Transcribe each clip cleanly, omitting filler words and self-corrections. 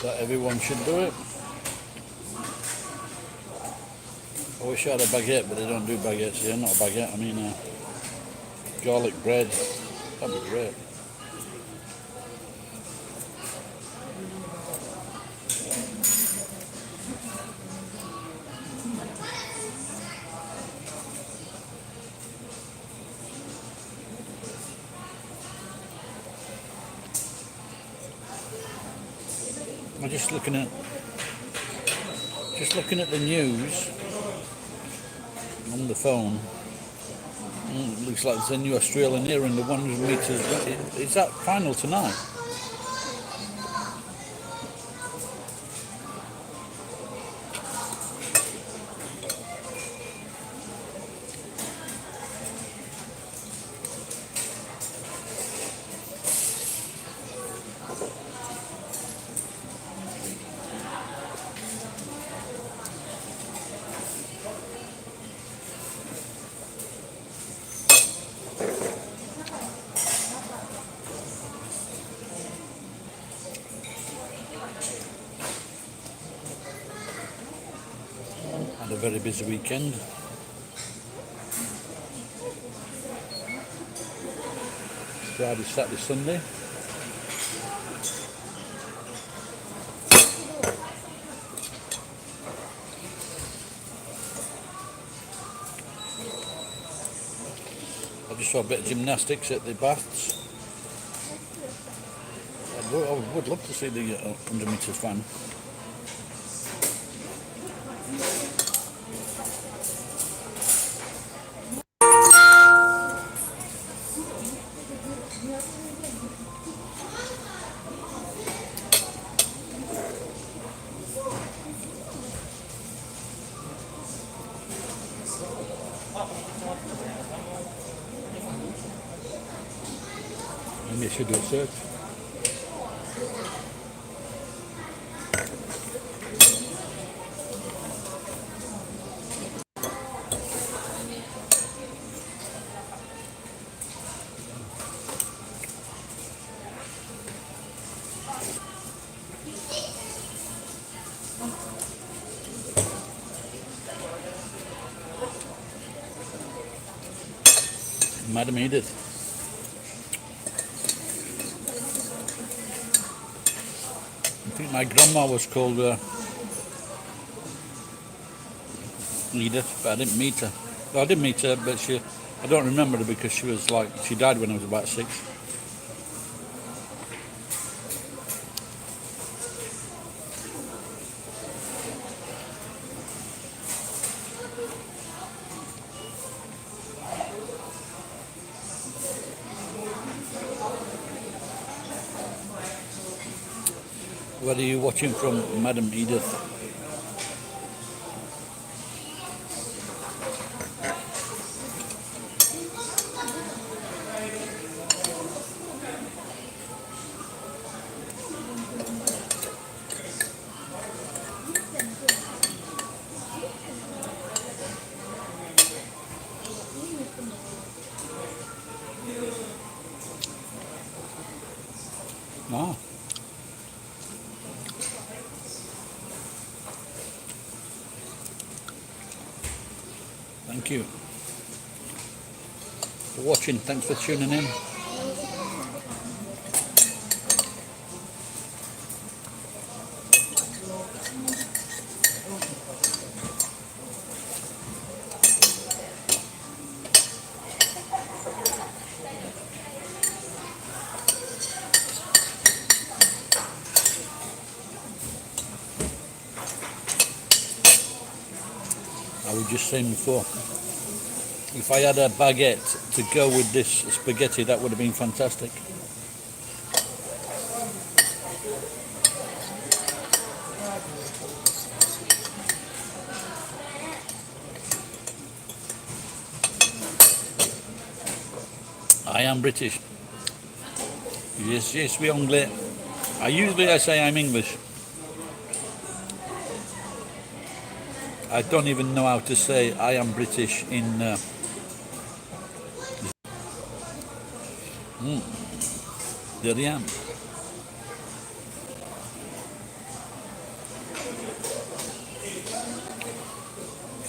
that everyone should do it. I wish I had a baguette, but they don't do baguettes here. Not a baguette, I mean garlic bread. That'd be great. I'm just looking at the news on the phone. It looks like there's a new Australian here in the 100 metres. Is that final tonight? Had a very busy weekend. Friday, Saturday, Sunday. I just saw a bit of gymnastics at the baths. I would love to see the 100 metres fan. Maybe I should do a search. Madam Edith. I think my grandma was called Edith, but I didn't meet her. Well, I did meet her, but I don't remember her because she died when I was about 6. Where are you watching from, Madam Edith? Ah. Thank you for watching. Thanks for tuning in. I was just saying before, if I had a baguette to go with this spaghetti, that would have been fantastic. I am British. Yes, yes, we anglais. I say I'm English. I don't even know how to say I am British in there I am.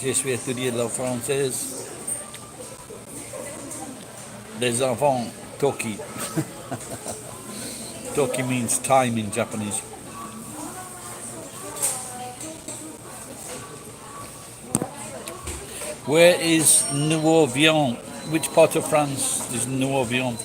Je suis étudié la française. Les enfants toki. Toki means time in Japanese. Where is Nouveau-Vion? Which part of France is Nouveau-Vion?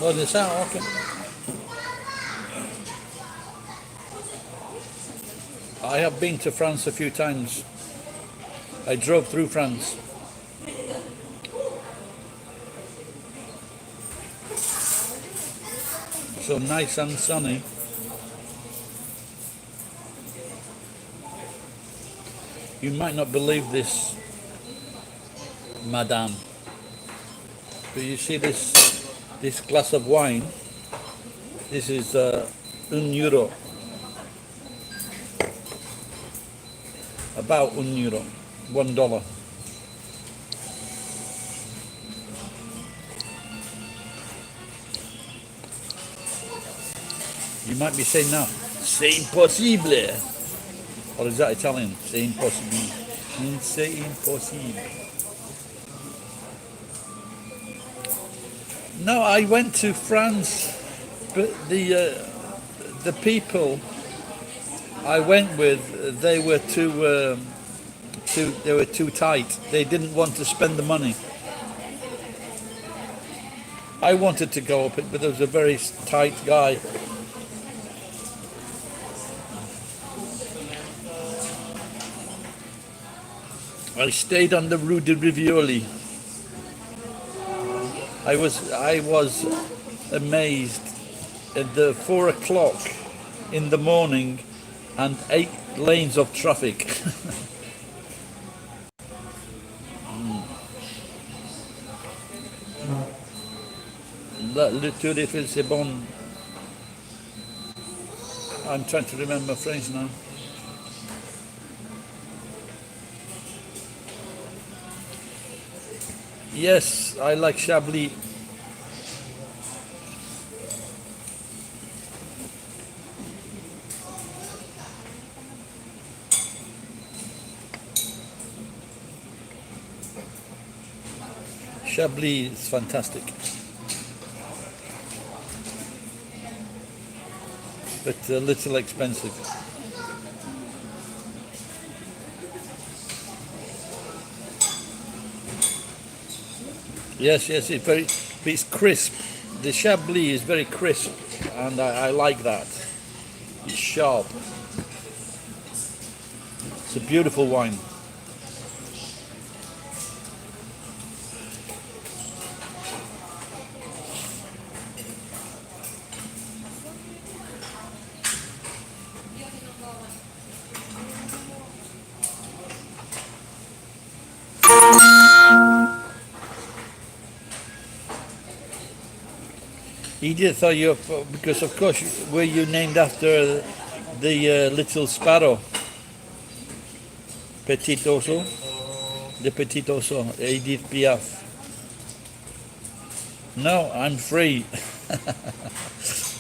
Oh, c'est ça, ok. I have been to France a few times. I drove through France. So nice and sunny. You might not believe this, madame, but you see this glass of wine. This is €1. About €1, $1. You might be saying now, c'est impossible. Or is that Italian? C'est impossible. C'est impossible. No, I went to France, but the people I went with, they were too tight. They didn't want to spend the money. I wanted to go up it, but there was a very tight guy. I stayed on the Rue de Rivioli. I was amazed at the 4 o'clock in the morning and 8 lanes of traffic. Le Tour Eiffel, c'est bon. I'm trying to remember French now. Yes, I like Chablis. Chablis is fantastic. But a little expensive. Yes, it's crisp. The Chablis is very crisp, and I like that. It's sharp. It's a beautiful wine. Edith, are you, because of course, were you named after the little sparrow? Petit oiseau? The petit oiseau, Edith Piaf. No, I'm free.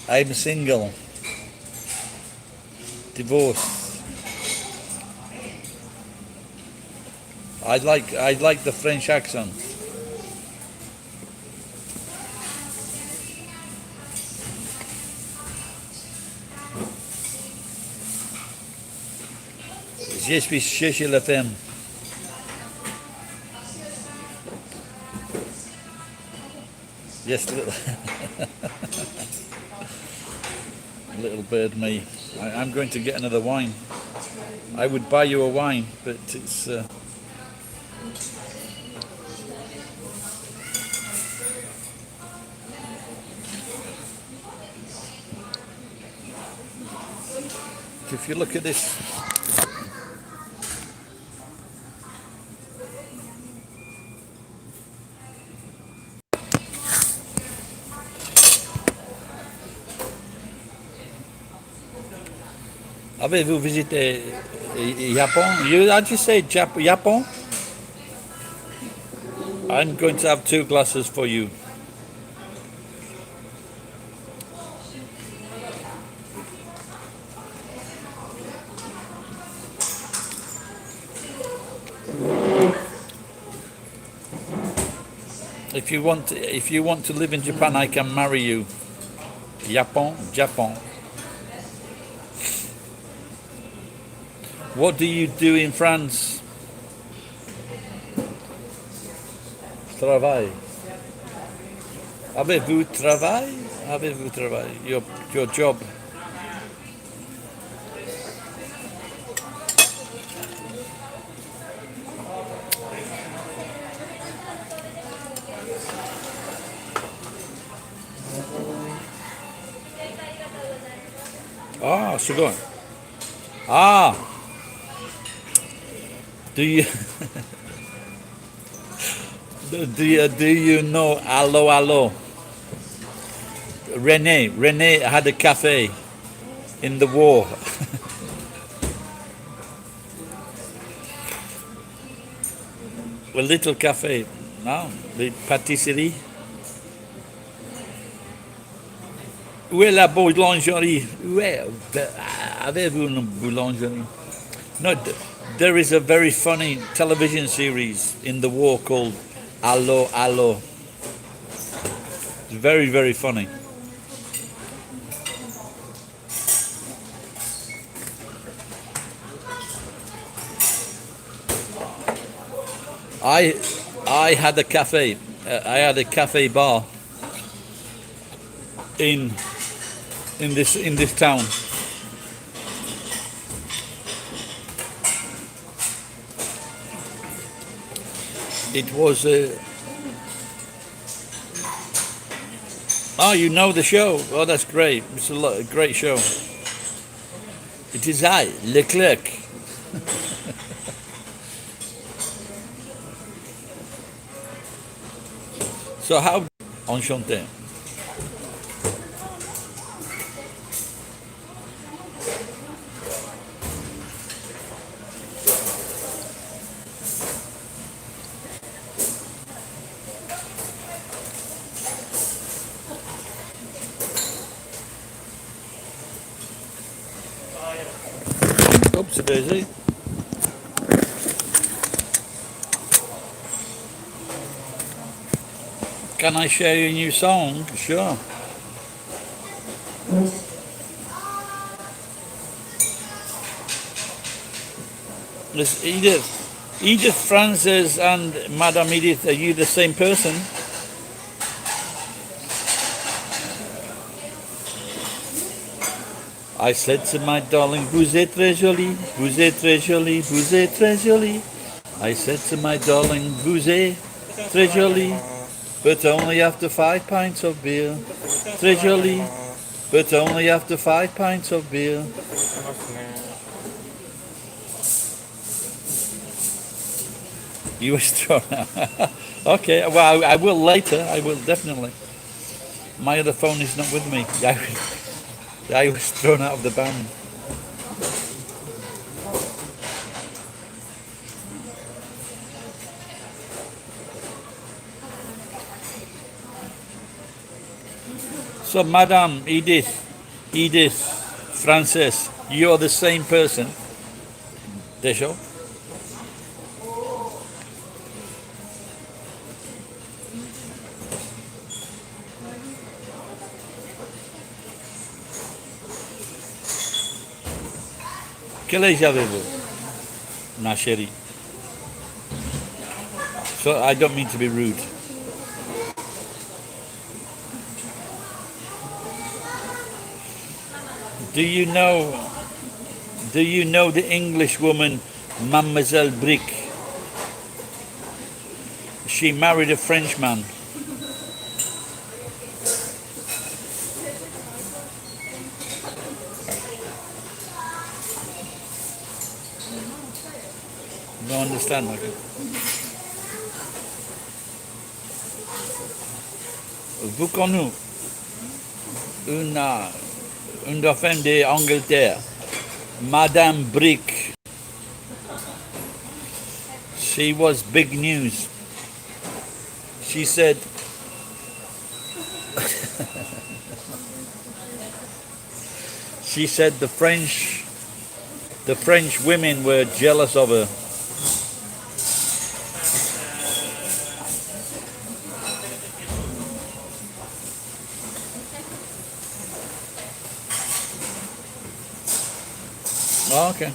I'm single. Divorced. I like the French accent. Je suis chercher la femme. Yes, little bird me. I'm going to get another wine. I would buy you a wine, but it's... if you look at this, Avez-vous visité Japon? How'd you say Japon? I'm going to have 2 glasses for you. If you want to live in Japan, I can marry you. Japan. What do you do in France? Travail. Avez-vous travail? Avez-vous travail? Your job. Ah, second. Ah. Do you do you know Allo? Rene had a cafe in the war. A little cafe. No, the pâtisserie. Où est la boulangerie? Avez-vous une boulangerie? No, there is a very funny television series in the war called Allo. It's very, very funny. I had a cafe. I had a cafe bar in this town. It was oh, you know the show. Oh, that's great. It's a great show. It is I, Leclerc. So how enchanté. Oops, daisy. Can I share your new song? Sure. This Edith Frances and Madame Edith, are you the same person? I said to my darling, vous êtes très jolie, vous êtes très jolie, vous êtes très jolie. I said to my darling, vous êtes très jolie, but only after 5 pints of beer. Très jolie, but only after 5 pints of beer. You was thrown out. Okay, well, I will later. I will definitely. My other phone is not with me. I was thrown out of the band. So, Madame Edith Frances, you're the same person. Déjà? Quel âge avez-vous, ma chérie? So I don't mean to be rude. Do you know the English woman Mademoiselle Brick? She married a Frenchman. No understand, okay. Vous connaissez une dauphin d'Angleterre Madame Brick. She was big news. She said, she said the French women were jealous of her. Oh, okay.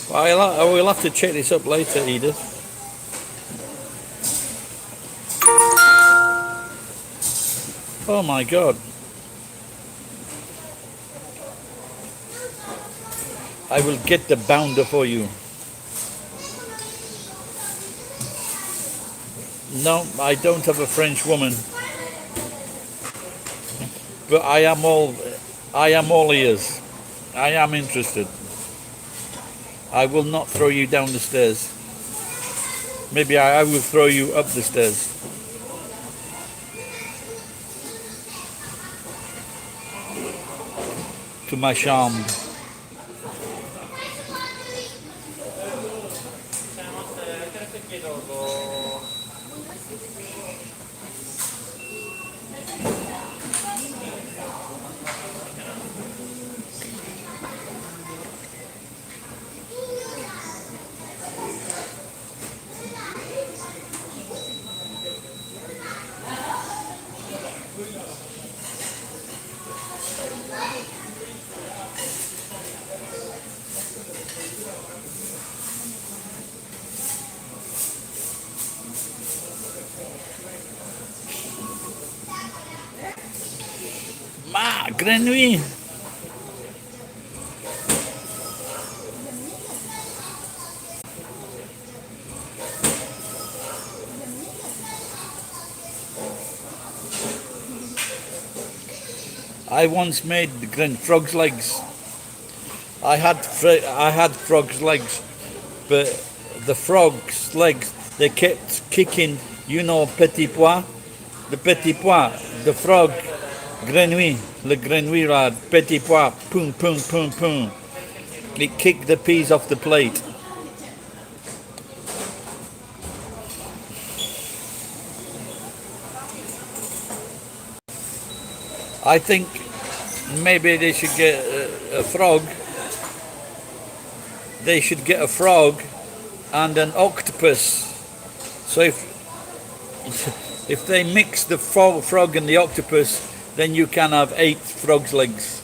Well, we'll have to check this up later, Edith. Oh my God. I will get the bounder for you. No, I don't have a French woman. But I am all ears. I am interested. I will not throw you down the stairs. Maybe I will throw you up the stairs. To my chambre. Ma, grenouille. I once made frog's legs. I had frog's legs, but the frog's legs, they kept kicking. You know, petit pois, the petit pois, the frog, grenouille, le grenouille lad, petit pois, poum poum poum poum. It kicked the peas off the plate. I think maybe they should get a frog. They should get a frog and an octopus. So if they mix the frog and the octopus, then you can have 8 frog's legs.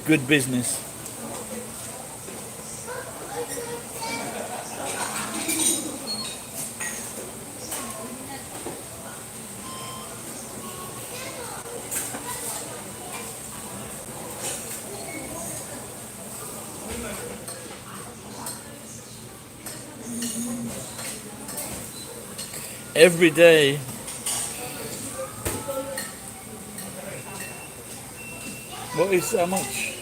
Good business. Every day. What is how much?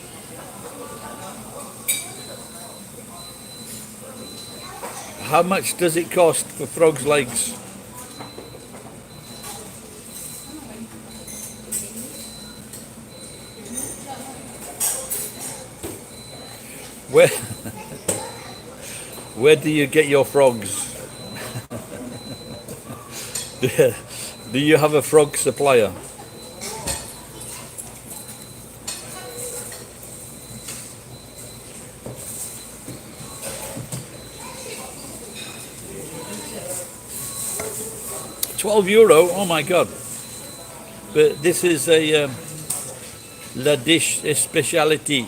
How much does it cost for frog's legs? Where do you get your frogs? Do you have a frog supplier? €12. Oh my God! But this is a la dish spécialité.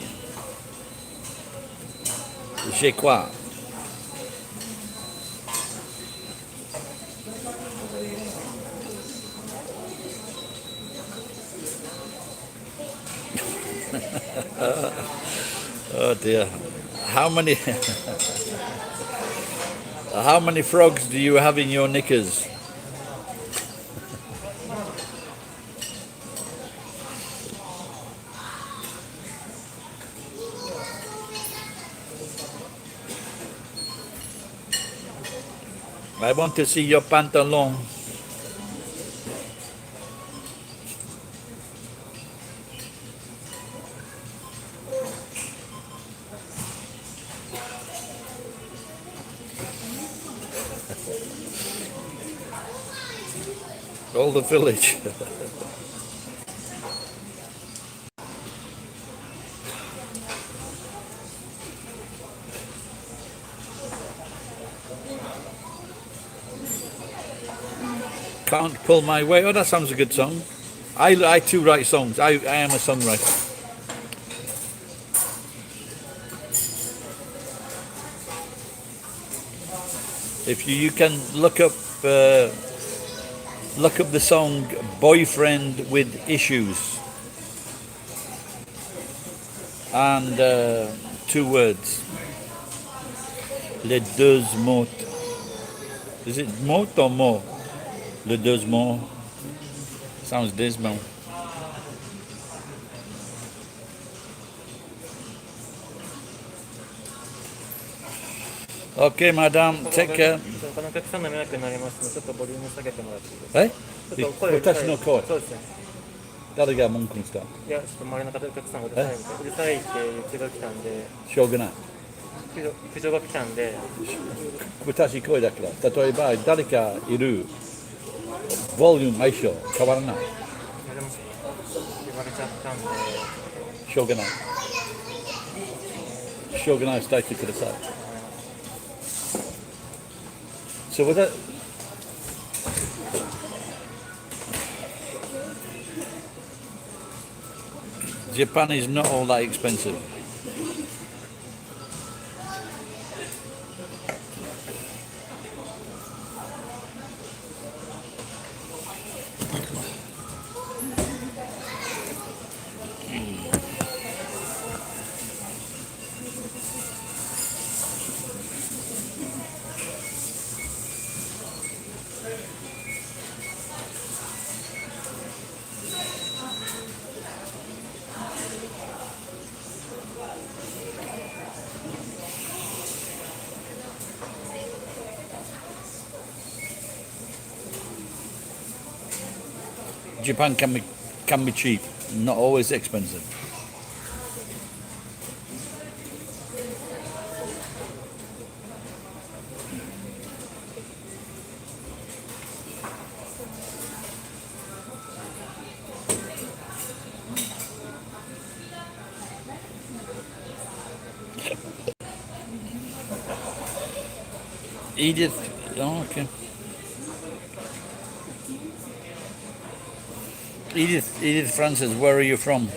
Je crois. Oh dear. How many how many frogs do you have in your knickers? I want to see your pantalon. All the village. Can't pull my weight. Oh, that sounds a good song. I too write songs. I am a songwriter. If you can look up the song "Boyfriend with Issues" and 2 words. Les deux mots. Is it mot or mot? Les deux mots. Sounds dismal. Okay, madam, take care. 他のお客さんの迷惑になりますので、ちょっとボリューム下げてもらっていいですか。えちょっと声うるさい。私の声。そうですね。誰が文句にした？いや、ちょっと周りの方お客さんがうるさいみたい。うるさいって言ってが来たんで、しょうがない。苦情が来たんで、私声だから。例えば誰かいる、ボリューム相性変わらない。でも言われちゃったんで、しょうがない。しょうがない伝えてください。So with that, Japan is not all that expensive. Japan can be cheap, not always expensive. Edith, oh, okay. Edith Francis, where are you from?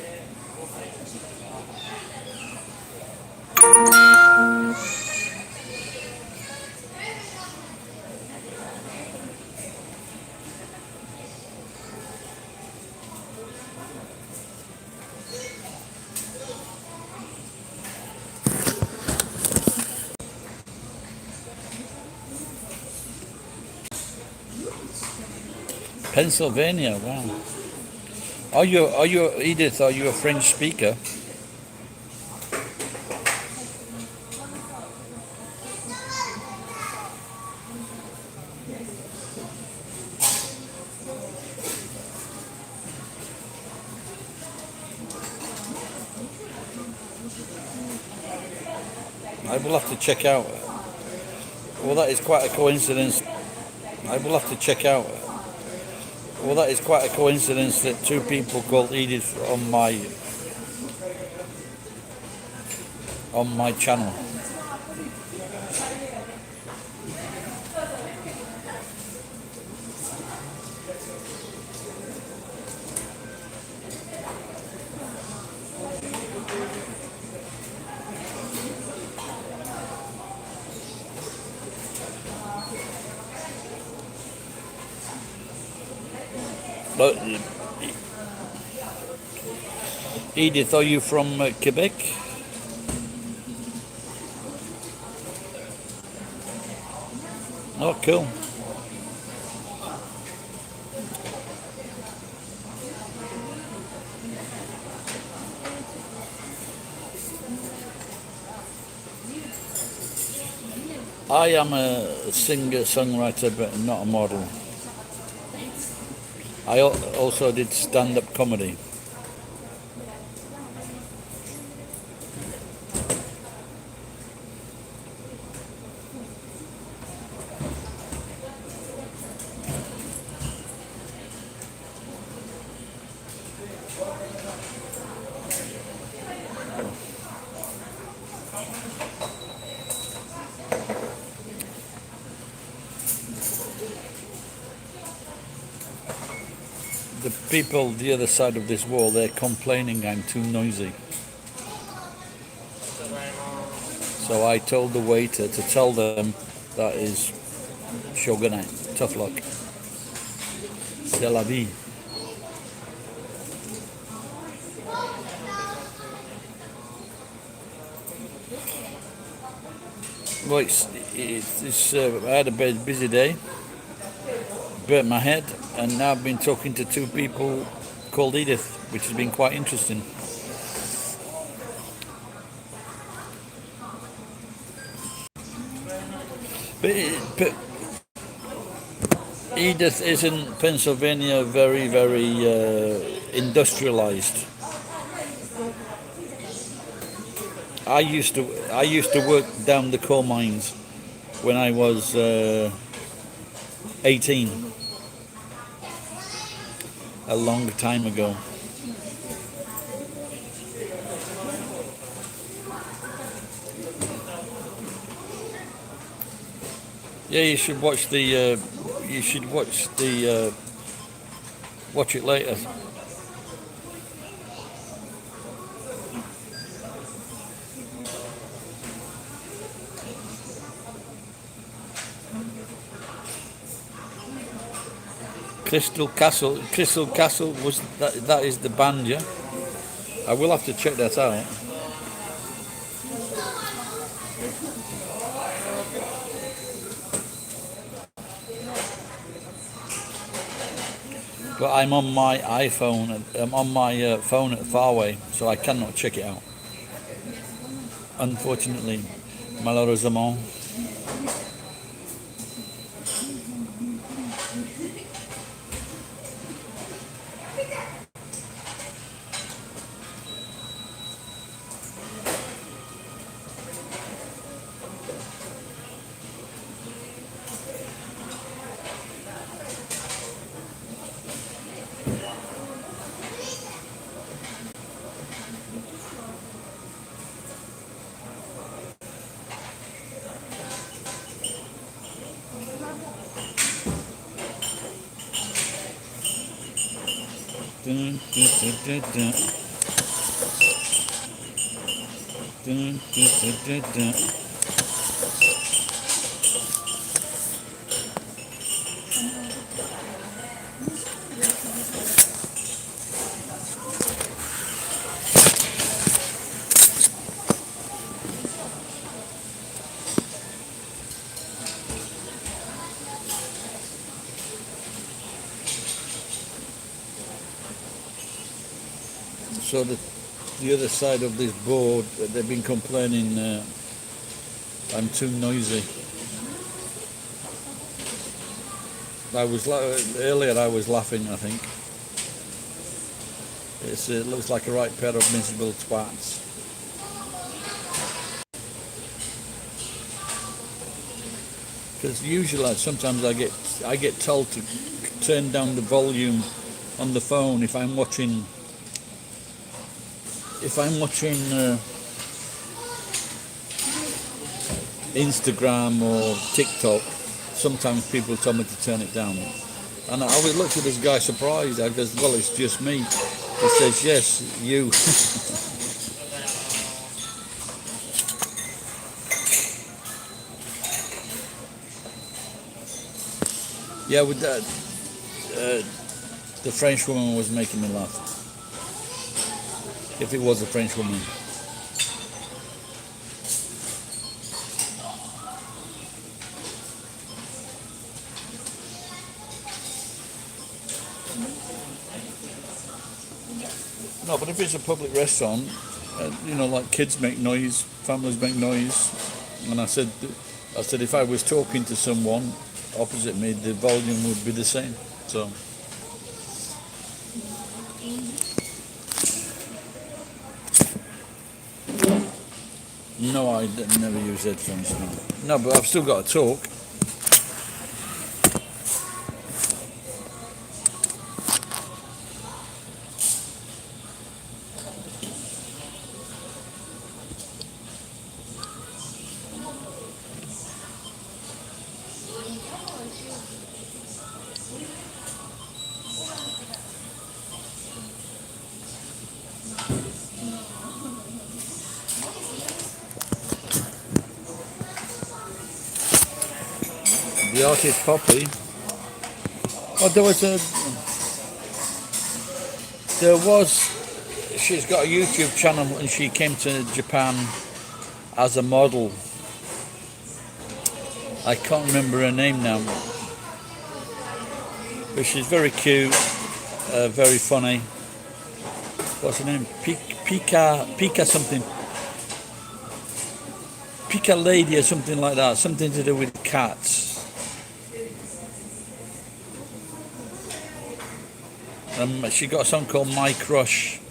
Pennsylvania, wow. Are you Edith, are you a French speaker? I will have to check out. Well, that is quite a coincidence. I will have to check out. Well, that is quite a coincidence that 2 people called Edith on my channel. But Edith, are you from Quebec? Oh, cool. I am a singer-songwriter, but not a model. I also did stand-up comedy. people the other side of this wall, they're complaining I'm too noisy. ありがとうございます。So I told the waiter to tell them that is shogunai, tough luck. C'est la vie. Well, I had a very busy day, burnt my head, and now I've been talking to two people called Edith, which has been quite interesting. But Edith is in Pennsylvania very, very industrialized. I used to work down the coal mines when I was 18, a long time ago. Yeah, you should watch the. You should watch the. Watch it later. Crystal Castle. Crystal Castle was that. That is the band, yeah. I will have to check that out. But I'm on my iPhone. I'm on my phone at Farway, so I cannot check it out. Unfortunately, malheureusement. Dun, dun, dun, dun, dun. Dun, dun, dun, dun, dun. So the other side of this board, they've been complaining I'm too noisy. Earlier I was laughing, I think. It looks like a right pair of miserable twats. Because usually, sometimes I get told to turn down the volume on the phone if I'm watching Instagram or TikTok. Sometimes people tell me to turn it down, and I always look at this guy surprised. I goes, "Well, it's just me." He says, "Yes, you." Yeah, with that, the French woman was making me laugh. If it was a French woman. No, but if it's a public restaurant, like kids make noise, families make noise, and I said if I was talking to someone opposite me, the volume would be the same. So. No, I never use headphones. No, but I've still got to talk. the artist Poppy. Oh, she's got a YouTube channel and she came to Japan as a model. I can't remember her name now, but she's very cute, very funny. What's her name? Pika something. Pika Lady or something like that. Something to do with cats. She got a song called My Crush.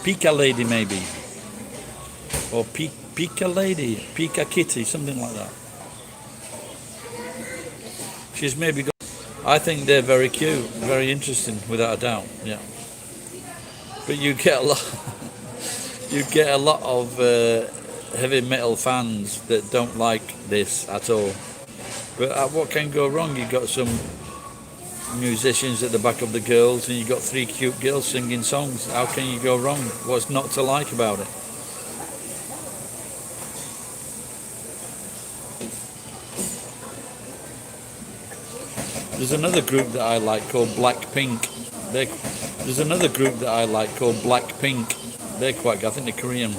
Pika Lady maybe. Or Pika Lady, Pika Kitty, something like that. She's maybe got... I think they're very cute, very interesting, without a doubt, yeah. But you get a lot of heavy metal fans that don't like this at all. But what can go wrong? You got some musicians at the back of the girls and you got 3 cute girls singing songs. How can you go wrong? What's not to like about it? There's another group that I like called Blackpink. There's another group that I like called Blackpink. They're quite good. I think they're Korean.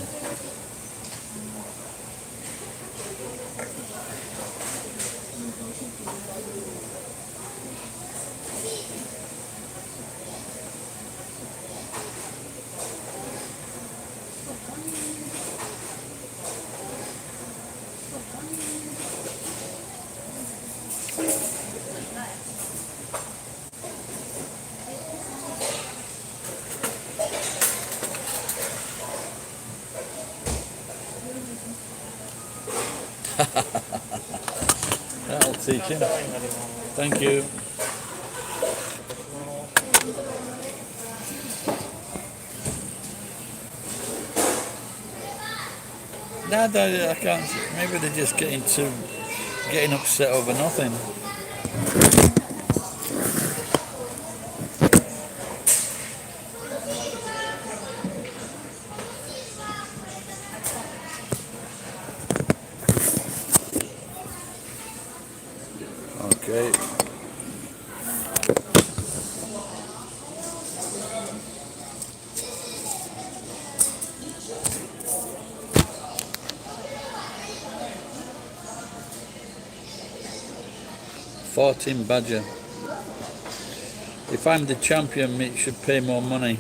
That'll teach him. Thank you. No, I can't. Maybe they're just getting upset over nothing. Okay. $14 Badger. If I'm the champion, it should pay more money.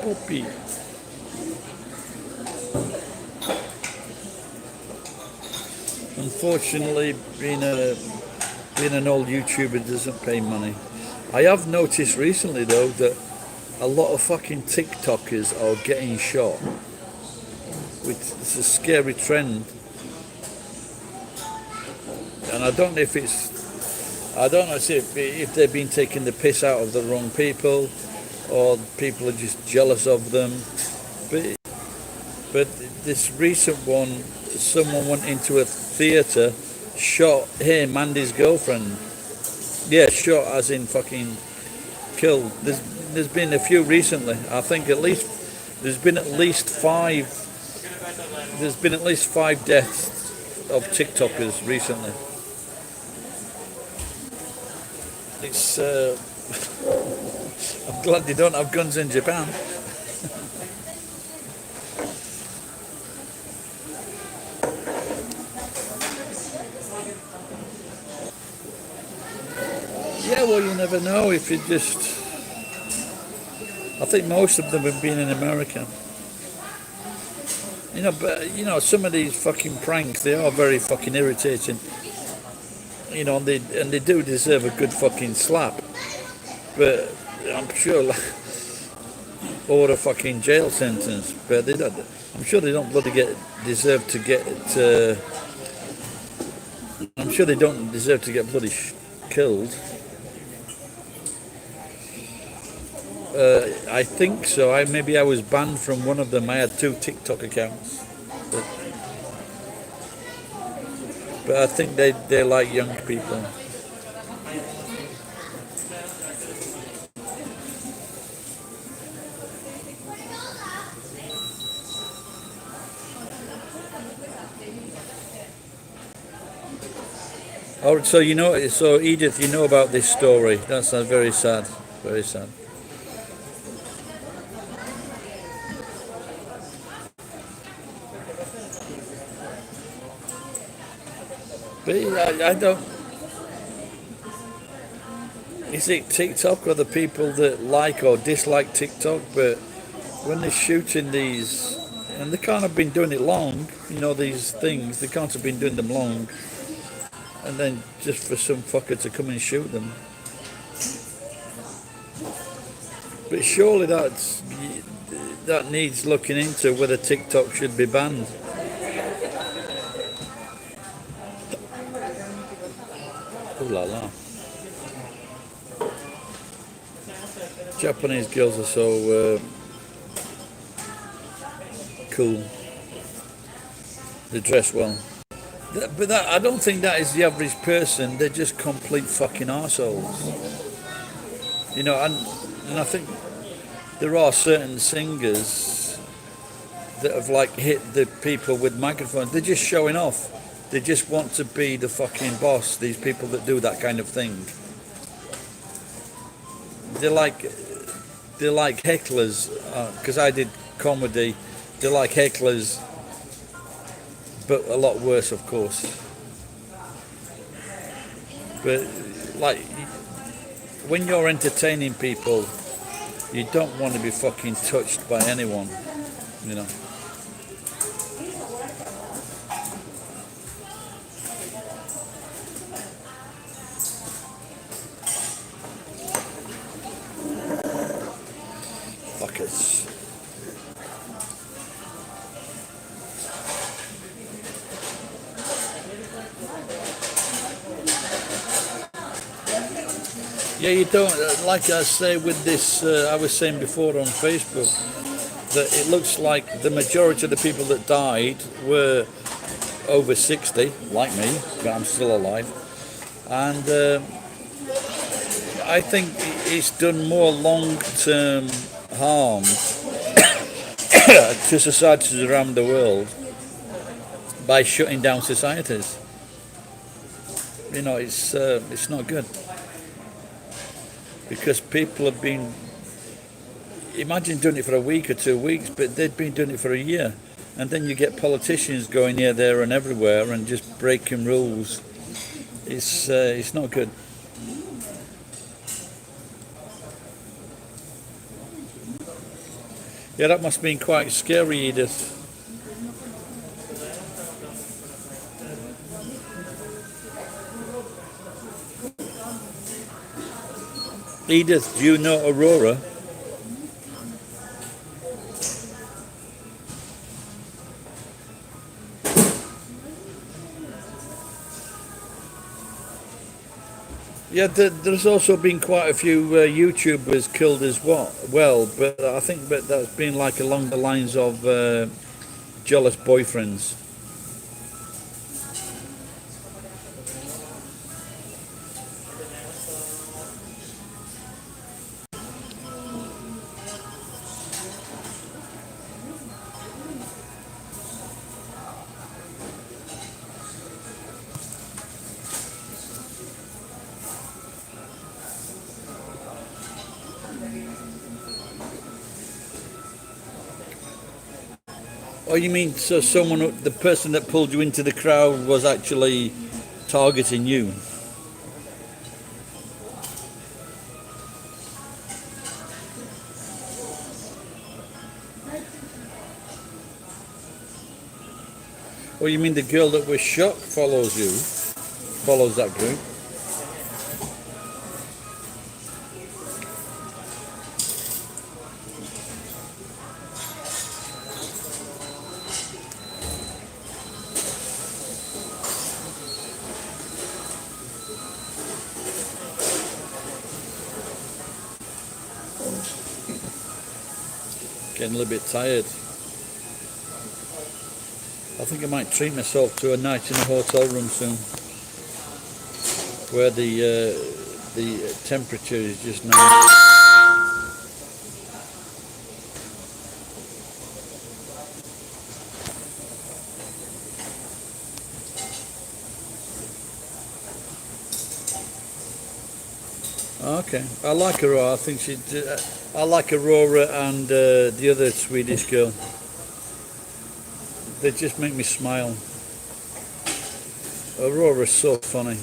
Poppy. Unfortunately, being an old YouTuber doesn't pay money. I have noticed recently though that a lot of fucking TikTokers are getting shot. It's a scary trend. And I don't know if if they've been taking the piss out of the wrong people or people are just jealous of them. But this recent one, someone went into a theatre, shot him and his girlfriend. Yeah, shot as in fucking killed. There's been a few recently. I think there's been at least 5 deaths of TikTokers recently. It's I'm glad they don't have guns in Japan. Yeah, well, you never know if you just... I think most of them have been in America. You know, but, you know, some of these fucking pranks, they are very fucking irritating. You know, and they do deserve a good fucking slap. But I'm sure... or a fucking jail sentence. But they don't... I'm sure they don't deserve to get... I'm sure they don't deserve to get bloody killed. I think so. Maybe I was banned from one of them. I had 2 TikTok accounts, but I think they like young people. Oh, so you know, so Edith, you know about this story. That's very sad, very sad. But I don't. Is it TikTok or the people that like or dislike TikTok? But when they're shooting these, and they can't have been doing it long. You know, these things they can't have been doing them long, and then just for some fucker to come and shoot them. But surely that needs looking into whether TikTok should be banned. Ooh la la. Japanese girls are so cool. They dress well. But I don't think that is the average person. They're just complete fucking arseholes. You know, and I think there are certain singers that have like hit the people with microphones. They're just showing off. They just want to be the fucking boss. These people that do that kind of thing. They're like hecklers. Because I did comedy. They're like hecklers, but a lot worse, of course. But like when you're entertaining people, you don't want to be fucking touched by anyone, you know. Fuckers. Yeah, you don't, like I say with this, I was saying before on Facebook, that it looks like the majority of the people that died were over 60, like me, but I'm still alive. And I think it's done more long-term harm to societies around the world by shutting down societies. You know, it's not good. Because people have been, imagine doing it for a week or 2 weeks, but they'd been doing it for a year. And then you get politicians going here, there and everywhere and just breaking rules. It's not good. Yeah, that must have been quite scary, Edith. Edith, do you know Aurora? Yeah, there's also been quite a few YouTubers killed as well, but I think that's been like along the lines of jealous boyfriends. Oh, you mean so the person that pulled you into the crowd was actually targeting you? Oh, you mean the girl that was shot follows that group? Getting a little bit tired. I think I might treat myself to a night in a hotel room soon, where the temperature is just nice. Okay, I like Aurora. I think she. I like Aurora and the other Swedish girl. They just make me smile. Aurora's so funny.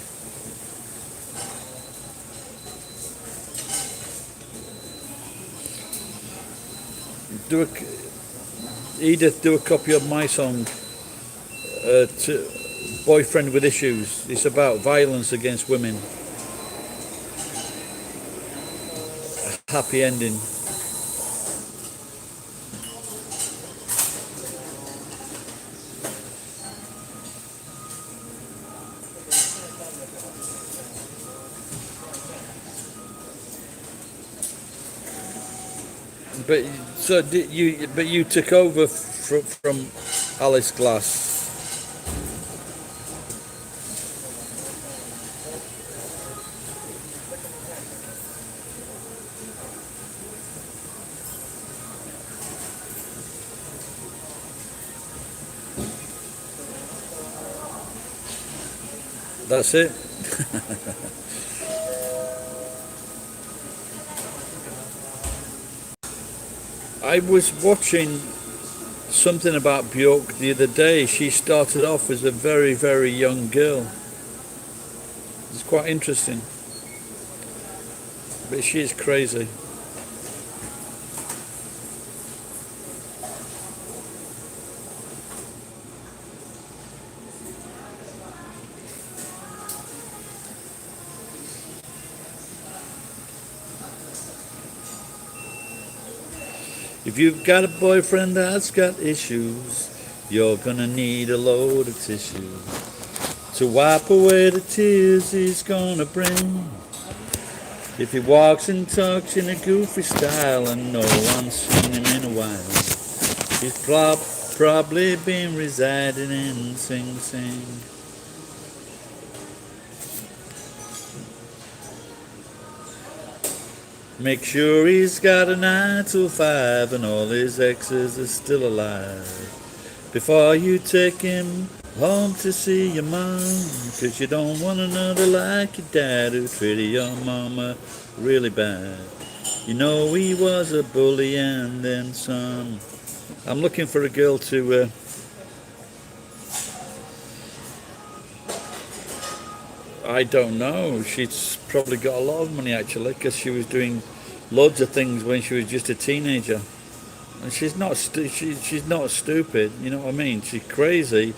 Do a, Edith, do a copy of my song. To Boyfriend with Issues. It's about violence against women. Happy ending. But so did you? But you took over from Alice Glass. That's it. I was watching something about Bjork the other day. She started off as a very, very young girl. It's quite interesting. But she is crazy. If you've got a boyfriend that's got issues, you're gonna need a load of tissue to wipe away the tears he's gonna bring. If he walks and talks in a goofy style and no one's seen him in a while, he's probably been residing in Sing Sing. Make sure he's got a 9 to 5 and all his exes are still alive before you take him home to see your mom, 'cause you don't want another like your dad who treated your mama really bad. You know he was a bully and then some. I'm looking for a girl to I don't know. She's probably got a lot of money actually, because she was doing loads of things when she was just a teenager. And she's not she's not stupid. You know what I mean? She's crazy,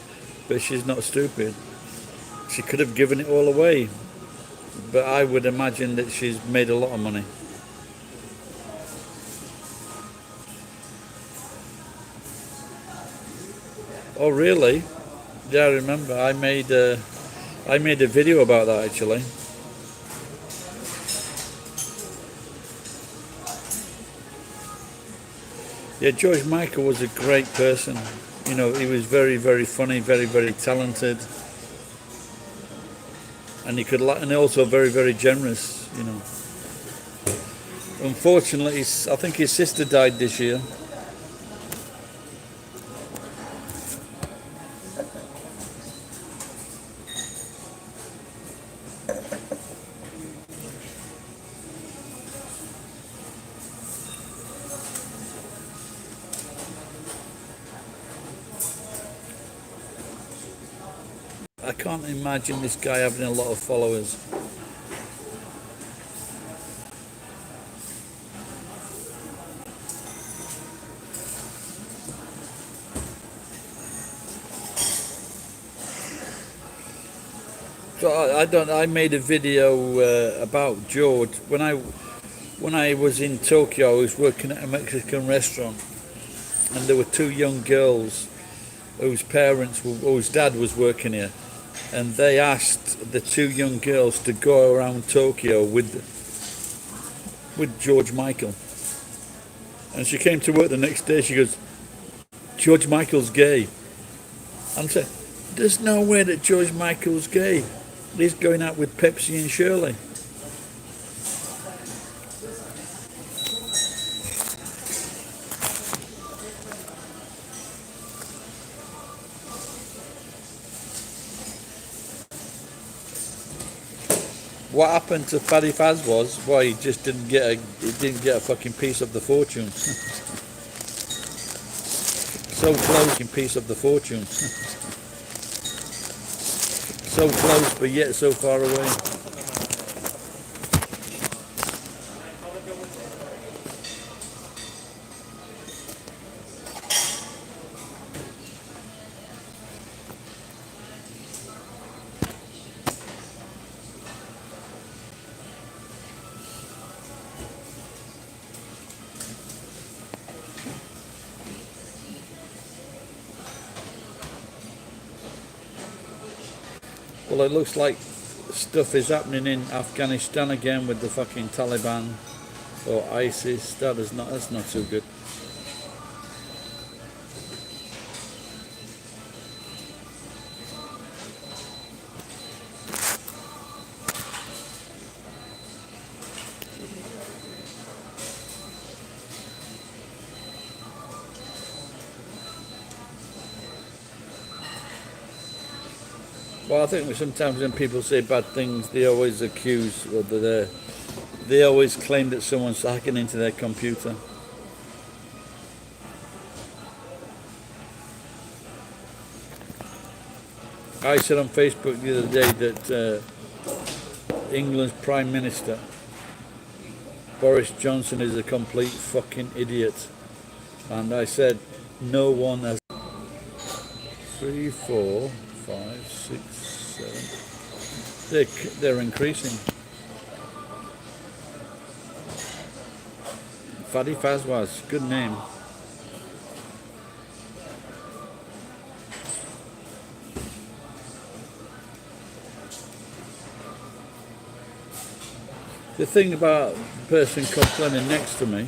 but she's not stupid. She could have given it all away, but I would imagine that she's made a lot of money. Oh really? Yeah, I remember. I made a video about that actually. Yeah, George Michael was a great person. You know, he was very, very funny, very, very talented, and and also very, very generous. You know. Unfortunately, I think his sister died this year. I can't imagine this guy having a lot of followers. So I don't. I made a video about George when I was in Tokyo. I was working at a Mexican restaurant, and there were two young girls whose dad was working here, and they asked the two young girls to go around Tokyo with George Michael. And she came to work the next day. She goes, "George Michael's gay." I'm saying, "There's no way that George Michael's gay. He's going out with Pepsi and Shirley." What happened to Paddy Faz was, well, he just didn't get a fucking piece of the fortune. So close, piece of the fortune. So close, but yet so far away. Well, it looks like stuff is happening in Afghanistan again with the fucking Taliban or ISIS. That's not too good. Well, I think sometimes when people say bad things, they always accuse, or they always claim that someone's hacking into their computer. I said on Facebook the other day that England's Prime Minister, Boris Johnson, is a complete fucking idiot. And I said, no one has 3, 4, 5, 6, 7. They're increasing. Fadi Fazwaz, good name. The thing about the person complaining next to me,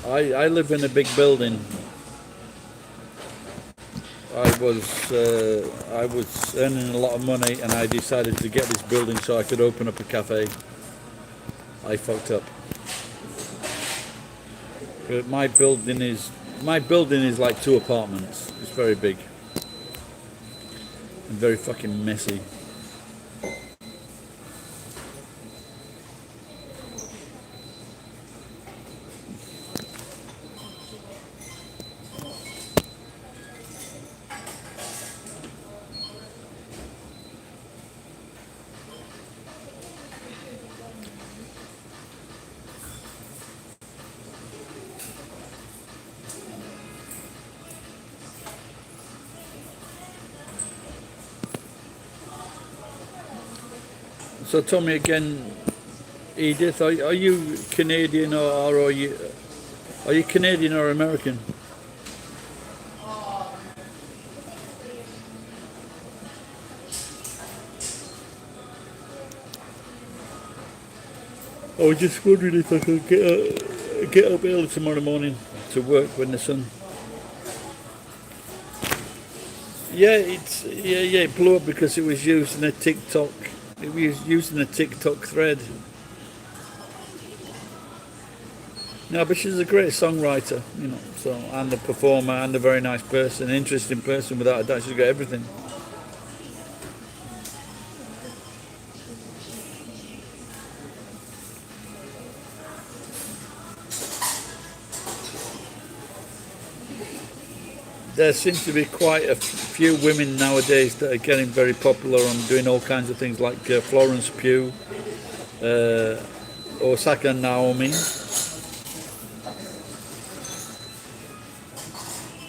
I live in a big building. I was earning a lot of money, and I decided to get this building so I could open up a cafe. I fucked up. But my building is like 2 apartments. It's very big and very fucking messy. So tell me again, Edith, are you Canadian or are you Canadian or American? I was just wondering if I could get up early tomorrow morning to work when the sun. Yeah, it blew up because it was used in a TikTok. It was used in a TikTok thread. No, but she's a great songwriter, so, and a performer, and a very nice person, interesting person without a doubt. She's got everything. There seems to be quite a few women nowadays that are getting very popular and doing all kinds of things, like Florence Pugh, Osaka Naomi,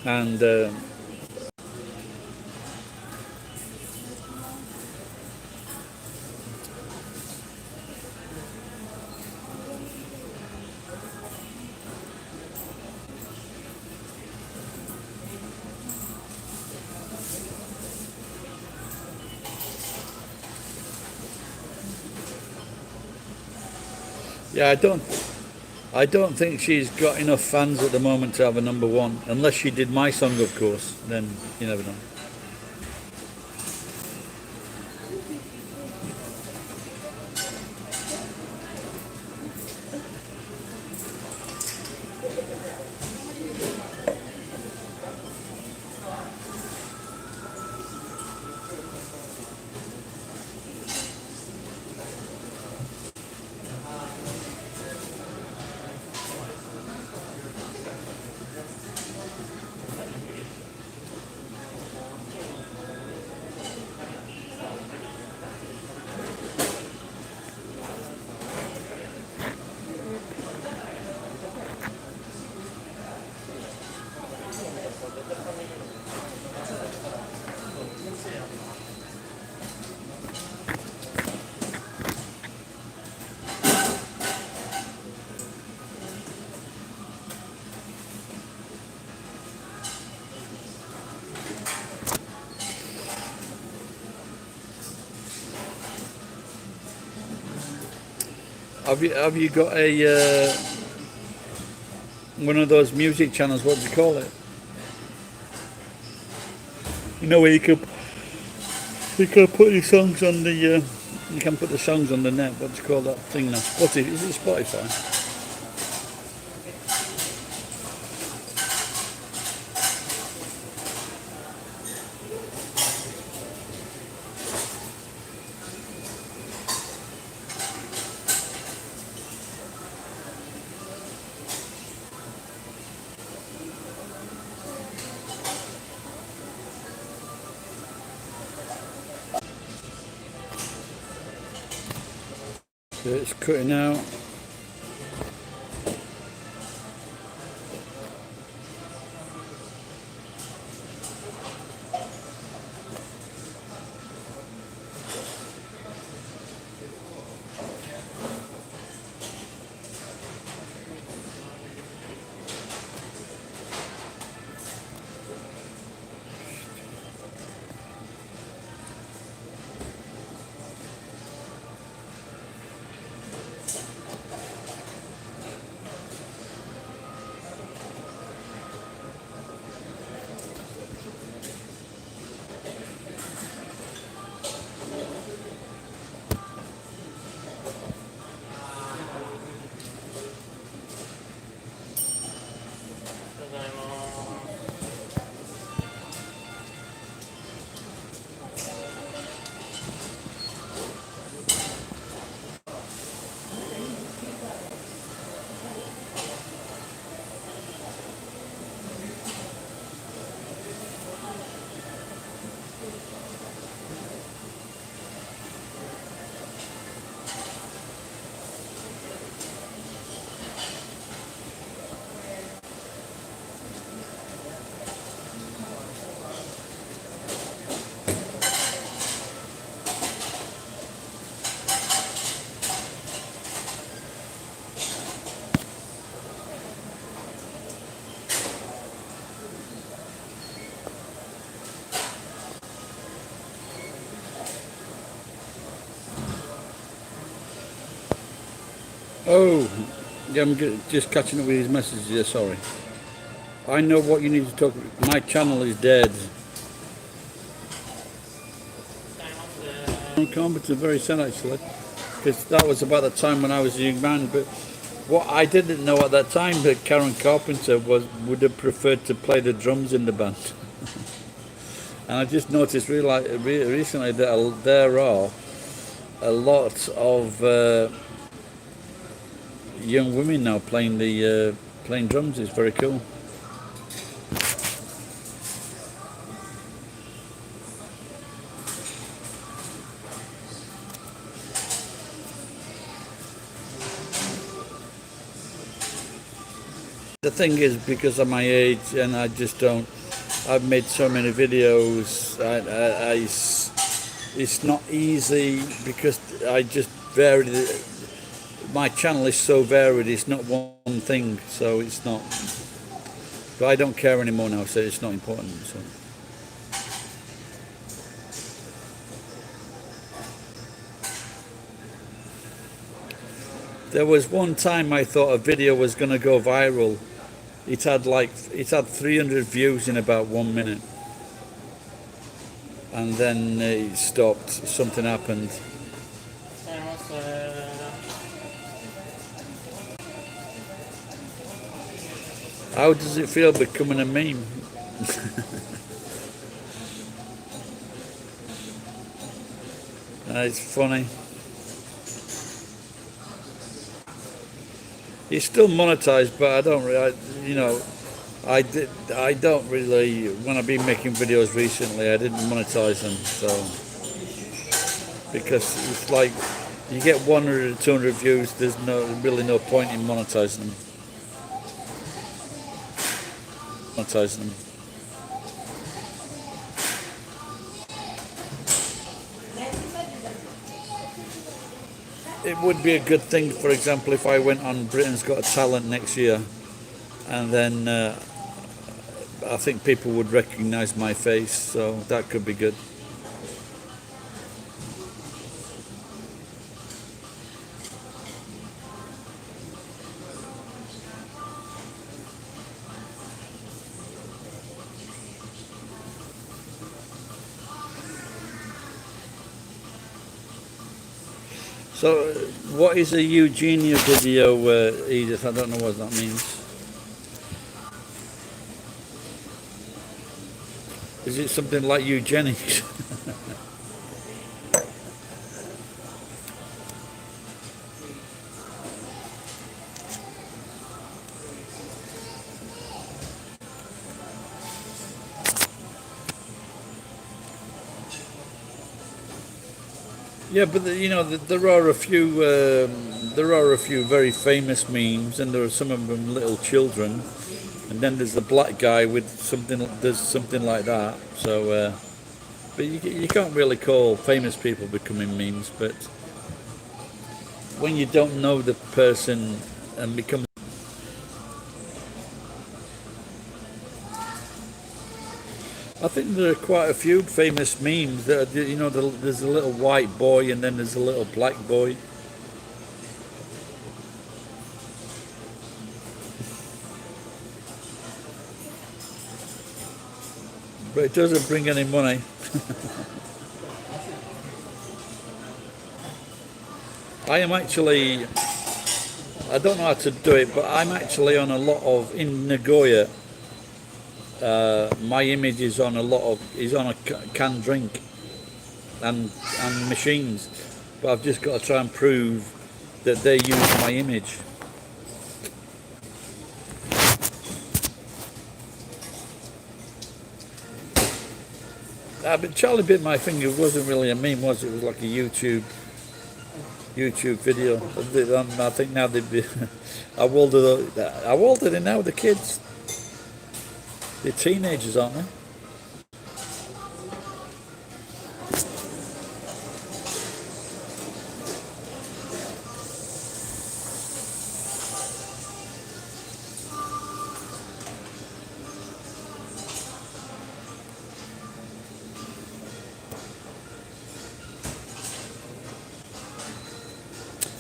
and yeah, I don't think she's got enough fans at the moment to have a number 1, unless she did my song, of course. Then you never know. Have you got a one of those music channels? What do you call it? You know where you can put your songs on the you can put the songs on the net. What do you call that thing now? Spotify? Is it Spotify? So it's cutting out. Oh, yeah, I'm just catching up with his messages here, sorry. I know what you need to talk about. My channel is dead. It's very sad actually, because that was about the time when I was a young man, but what I didn't know at that time that Karen Carpenter would have preferred to play the drums in the band. And I just noticed recently that there are a lot of young women now playing playing drums. Is very cool. The thing is, because of my age, and I just don't. I've made so many videos. It's not easy because I just varied it. My channel is so varied. It's not one thing, so it's not. But I don't care anymore now, so it's not important. So. There was one time I thought a video was going to go viral. It had 300 views in about 1 minute, and then it stopped. Something happened. How does it feel becoming a meme? It's funny. It's still monetized, but I don't really, I don't really, when I've been making videos recently, I didn't monetize them, so, because it's like, you get 100 or 200 views, there's really no point in monetizing them. It would be a good thing, for example, if I went on Britain's Got Talent next year, and then I think people would recognise my face, so that could be good. So, what is a Eugenia video, Edith? I don't know what that means. Is it something like eugenics? Yeah, but you know, there are a few very famous memes, and there are some of them little children, and then there's the black guy with something like that. So, but you can't really call famous people becoming memes. But when you don't know the person and become, I think there are quite a few famous memes that are, you know, there's a little white boy and then there's a little black boy. But it doesn't bring any money. I am actually, I don't know how to do it, but I'm actually on a lot of, in Nagoya, my image is on a canned drink and machines, but I've just got to try and prove that they use my image. But Charlie Bit My Finger wasn't really a meme, was it? It was like a YouTube video. I think now they'd be how old are they now, the kids? They're teenagers, aren't they?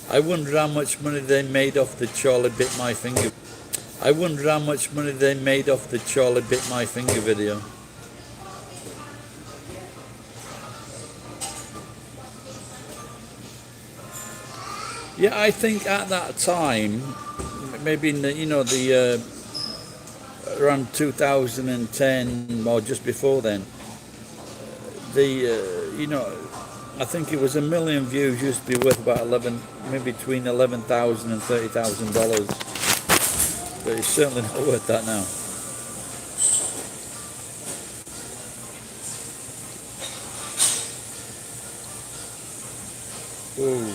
I wonder how much money they made off the Charlie Bit My Finger. I wonder how much money they made off the Charlie Bit My Finger video. Yeah, I think at that time, maybe in the, you know, the around 2010 or just before then, you know, I think it was 1 million views used to be worth about maybe between $11,000 and $30,000. But it's certainly not worth that now. Ooh.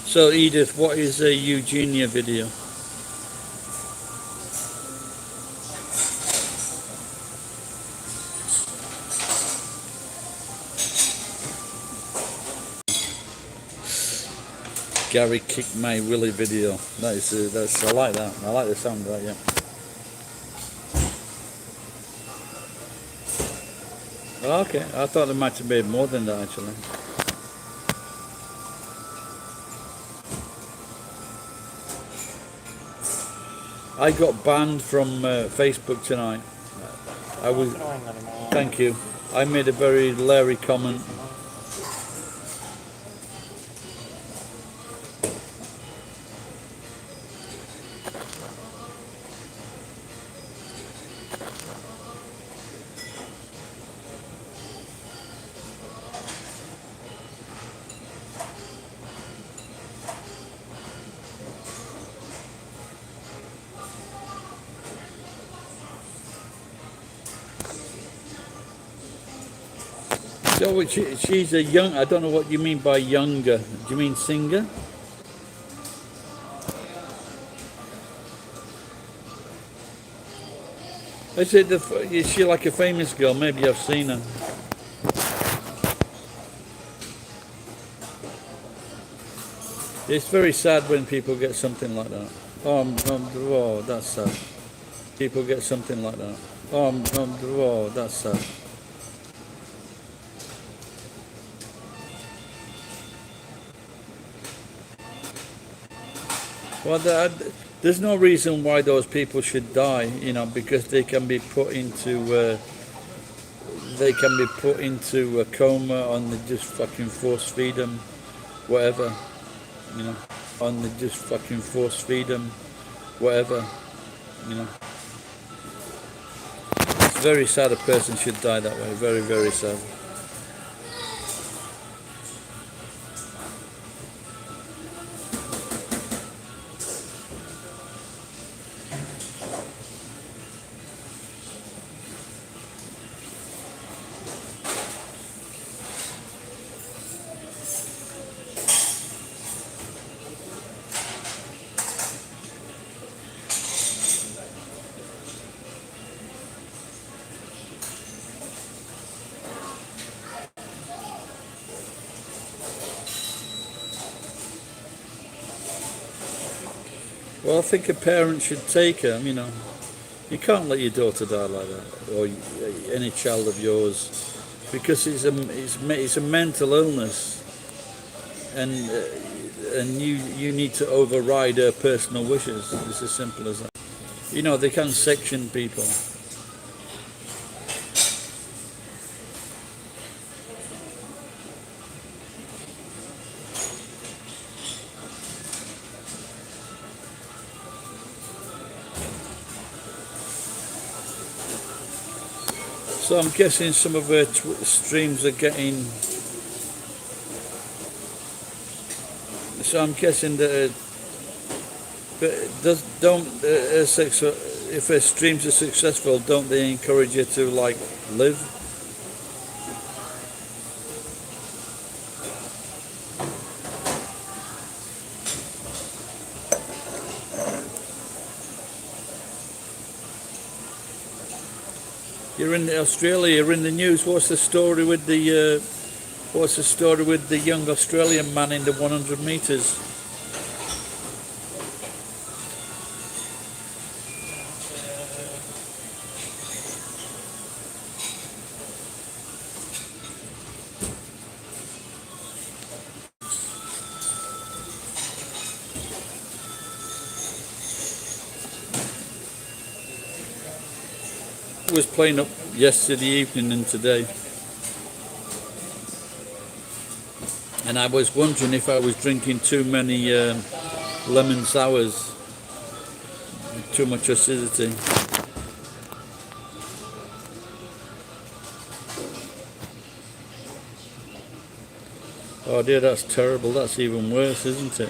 So Edith, what is a Eugenia video? Gary kicked my Willy video. That's I like that. I like the sound of that. Yeah. Oh, okay, I thought they might have made more than that actually. I got banned from Facebook tonight. I was. Thank you. I made a very Larry comment. So she's a young, I don't know what you mean by younger. Do you mean singer? Is she like a famous girl? Maybe I've seen her. It's very sad when people get something like that. Oh, that's sad. People get something like that. Oh, that's sad. Well, there's no reason why those people should die, because they can be put into a coma, and they just fucking force feed them, whatever, you know, and they just fucking force feed them, whatever, you know. It's very sad a person should die that way. Very, very sad. Well, I think a parent should take her, You can't let your daughter die like that, or any child of yours, because it's a mental illness, and you need to override her personal wishes. It's as simple as that. They can section people. So I'm guessing some of her streams are getting. So I'm guessing that. But if her streams are successful, don't they encourage her to live? You're in Australia. You're in the news. What's the story with the young Australian man in the 100 meters? Was playing up yesterday evening and today, and I was wondering if I was drinking too many lemon sours, too much acidity. Oh dear, that's terrible. That's even worse, isn't it?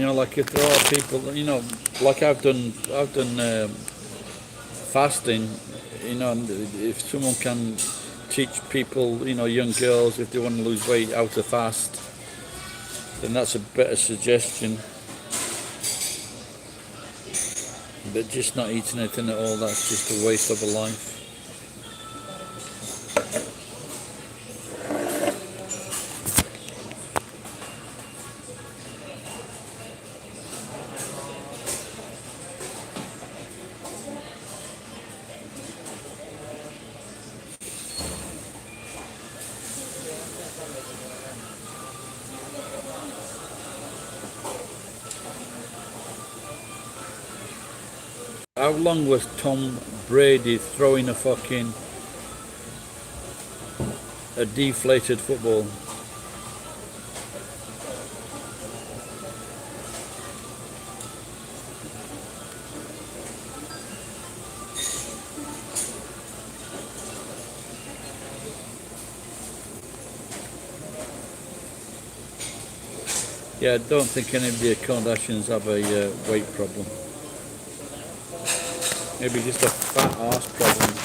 Like if there are people, like I've done fasting, and if someone can teach people, young girls, if they want to lose weight, how to fast, then that's a better suggestion. But just not eating anything at all, that's just a waste of a life. How long was Tom Brady throwing a deflated football? Yeah, I don't think any of the Kardashians have a weight problem. Maybe just a fat arse problem.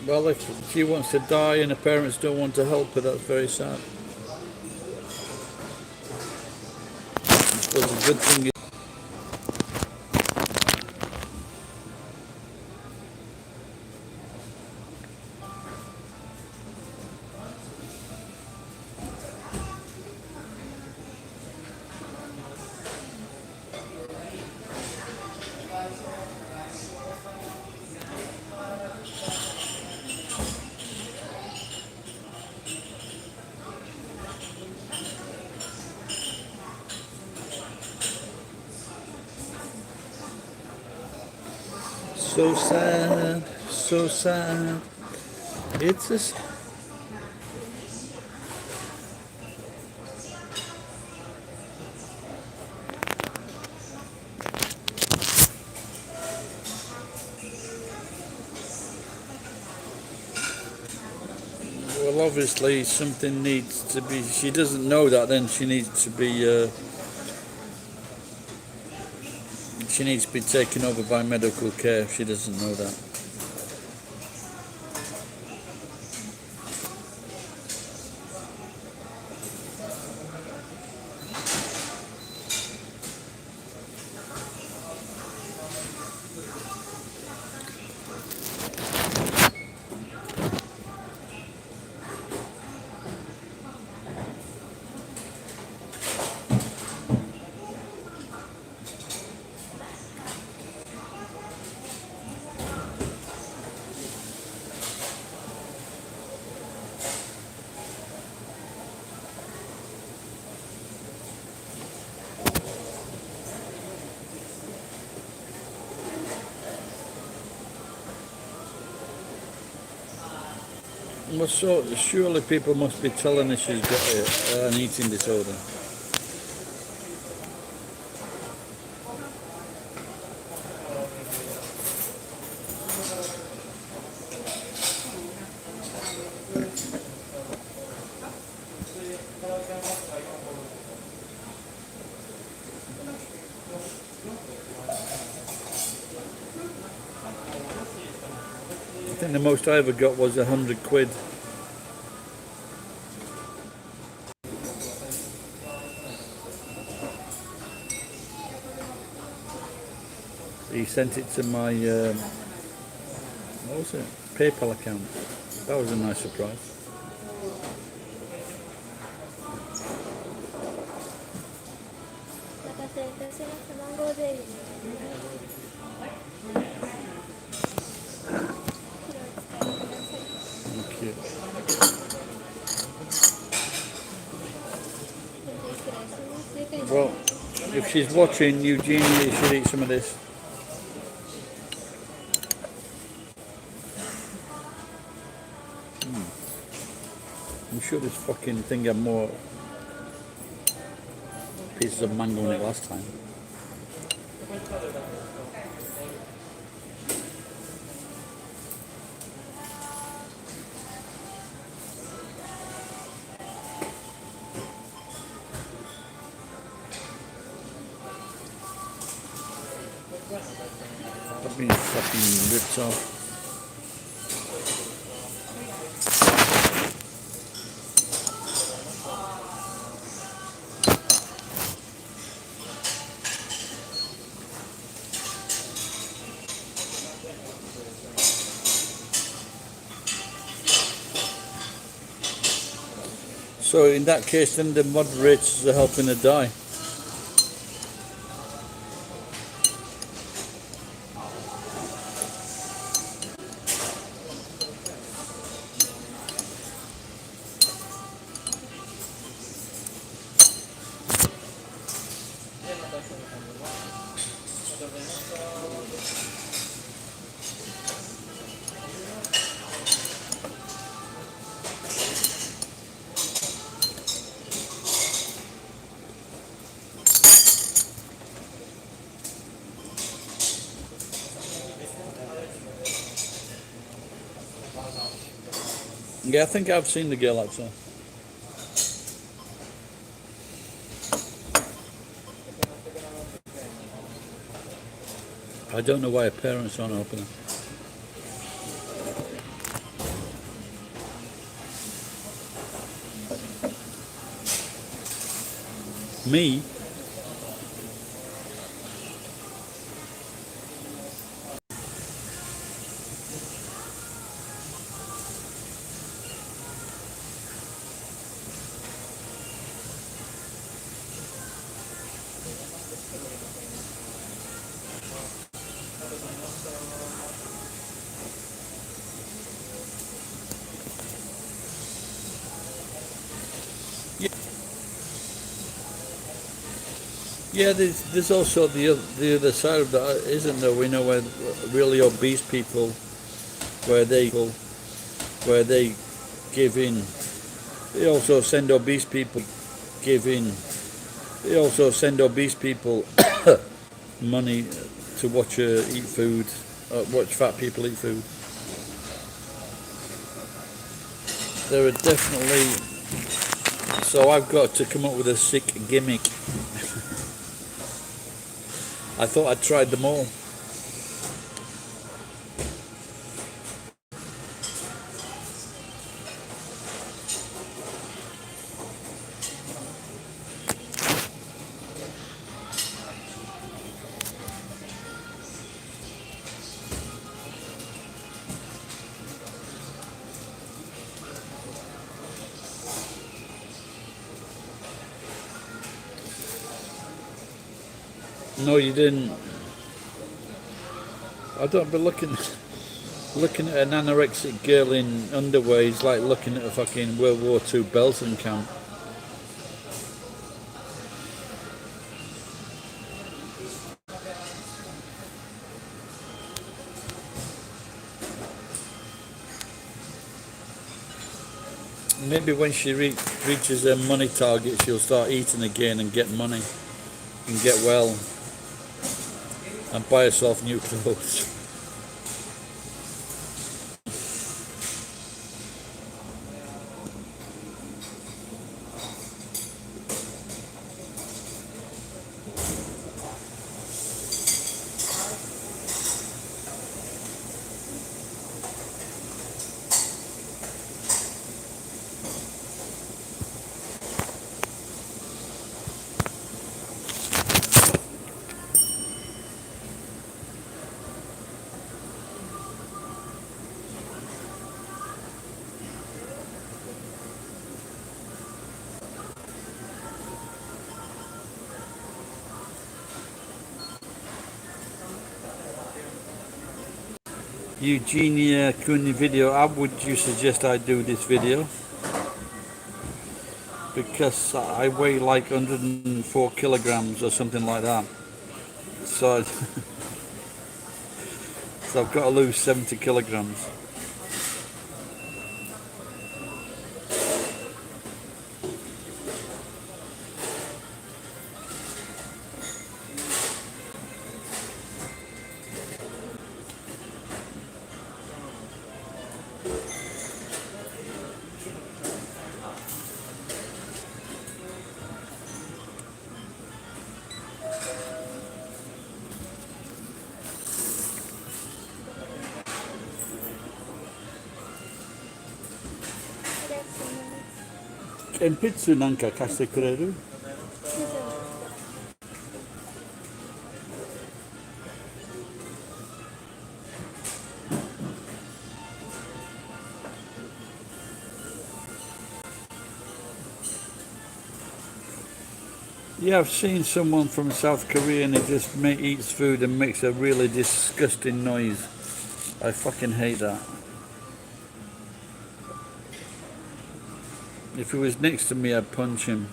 Well, if she wants to die and her parents don't want to help her, that's very sad. good thing is so sad, so sad. It's a well, obviously something needs to be. She doesn't know that. Then she needs to be. She needs to be taken over by medical care. If she doesn't know that. Well, so surely people must be telling her she's got an eating disorder. I think the most I ever got was 100 quid. He sent it to my, what was it, PayPal account. That was a nice surprise. Thank you. Well, if she's watching, Eugenia, you should eat some of this. I'm sure this fucking thing had more pieces of mango in it last time. I've been fucking ripped off. So in that case, then the moderators are helping her die. Yeah, I think I've seen the girl actually. I don't know why her parents aren't helping her. Me? Yeah, there's also the other side of that, isn't there? We know where really obese people, where they give in. They also send obese people give in. They also send obese people money to watch eat food, watch fat people eat food. There are definitely. So I've got to come up with a sick gimmick. I thought I'd tried them all. No, you didn't. I don't be looking at an anorexic girl in underwear is like looking at a fucking World War II Belton camp. Maybe when she reaches her money target, she'll start eating again and get money and get well and buy herself new clothes. Eugenia Kuni video, how would you suggest I do this video? Because I weigh like 104 kilograms or something like that. So, so I've got to lose 70 kilograms. Kenpitsu nanka kashite kureru? Yeah, I've seen someone from South Korea and he just eats food and makes a really disgusting noise. I fucking hate that. If he was next to me, I'd punch him.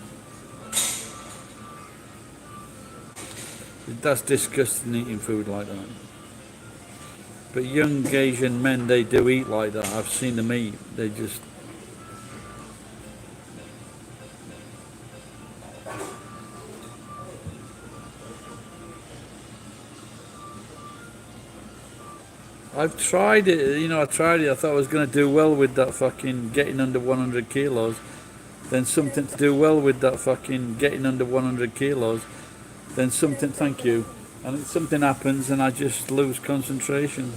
That's disgusting eating food like that. But young Asian men, they do eat like that. I've seen them eat. They just... I've tried it, you know, I tried it. I thought I was going to do well with that fucking getting under 100 kilos. Then something to do well with that fucking getting under 100 kilos. Then something, thank you. And something happens and I just lose concentration.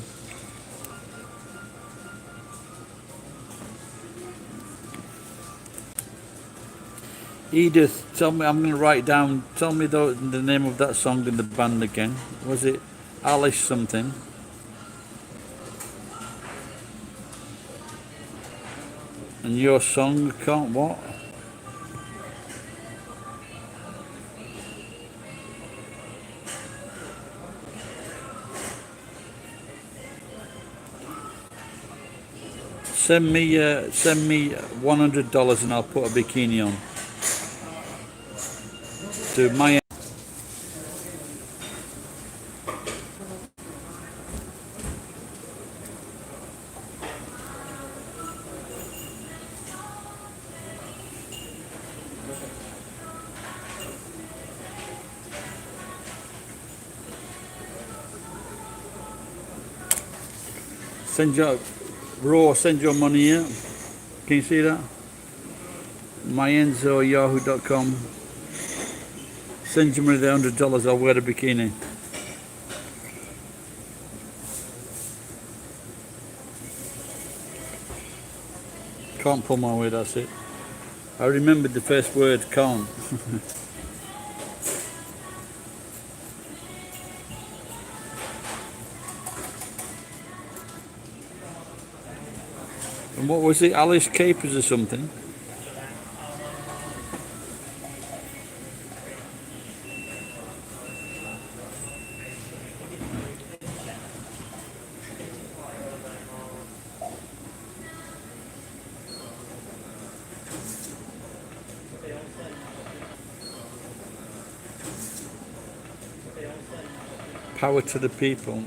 Edith, tell me, I'm going to write down, tell me the name of that song in the band again. Was it Alice something? And your song, can't what? Send me $100 and I'll put a bikini on. To my Send your send your money here. Can you see that? MyEnzo@yahoo.com. Send your money there, $100. I'll wear a bikini. Can't pull my weight, that's it. I remembered the first word, can't. And what was it, Alice Capers or something? Power to the people.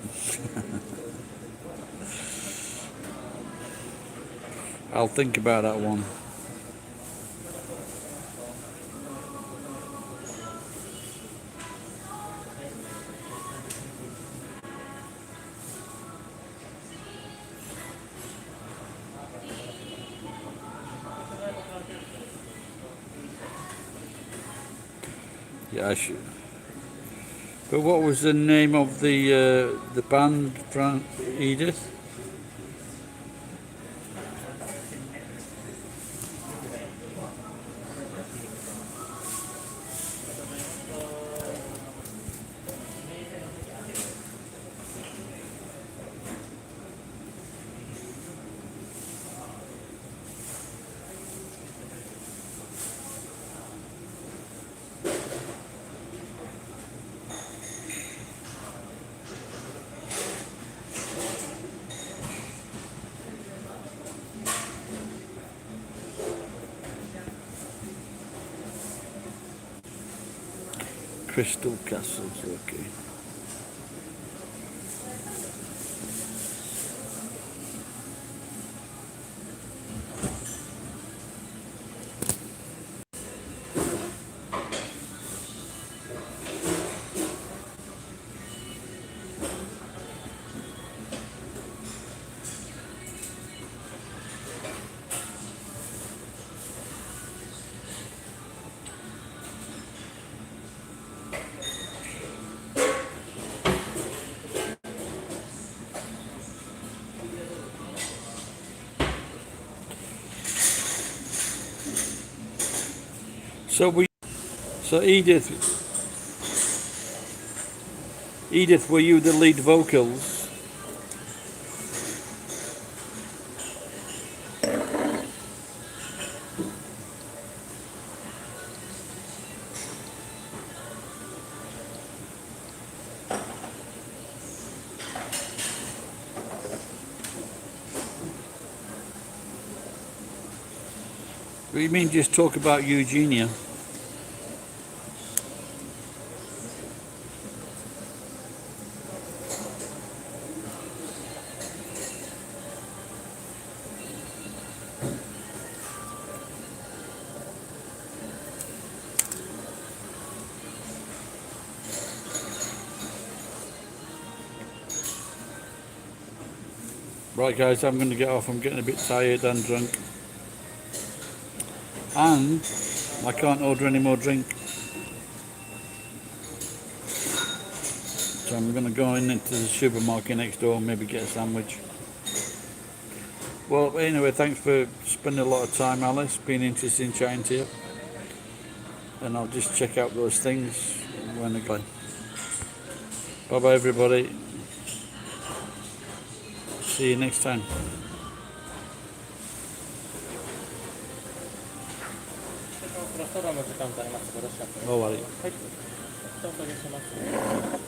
I'll think about that one. Yeah, I should. But what was the name of the band, Edith? Crystal Castles, okay. So Edith, were you the lead vocals? What do you mean just talk about Eugenia? Right guys, I'm going to get off. I'm getting a bit tired and drunk. And I can't order any more drink. So I'm going to go into the supermarket next door and maybe get a sandwich. Well, anyway, thanks for spending a lot of time, Alice. Been interesting chatting to you. And I'll just check out those things when I go. Bye bye everybody. See you next time. そろそろの時間となります。よろしかったです。終わり。はい。お下げします。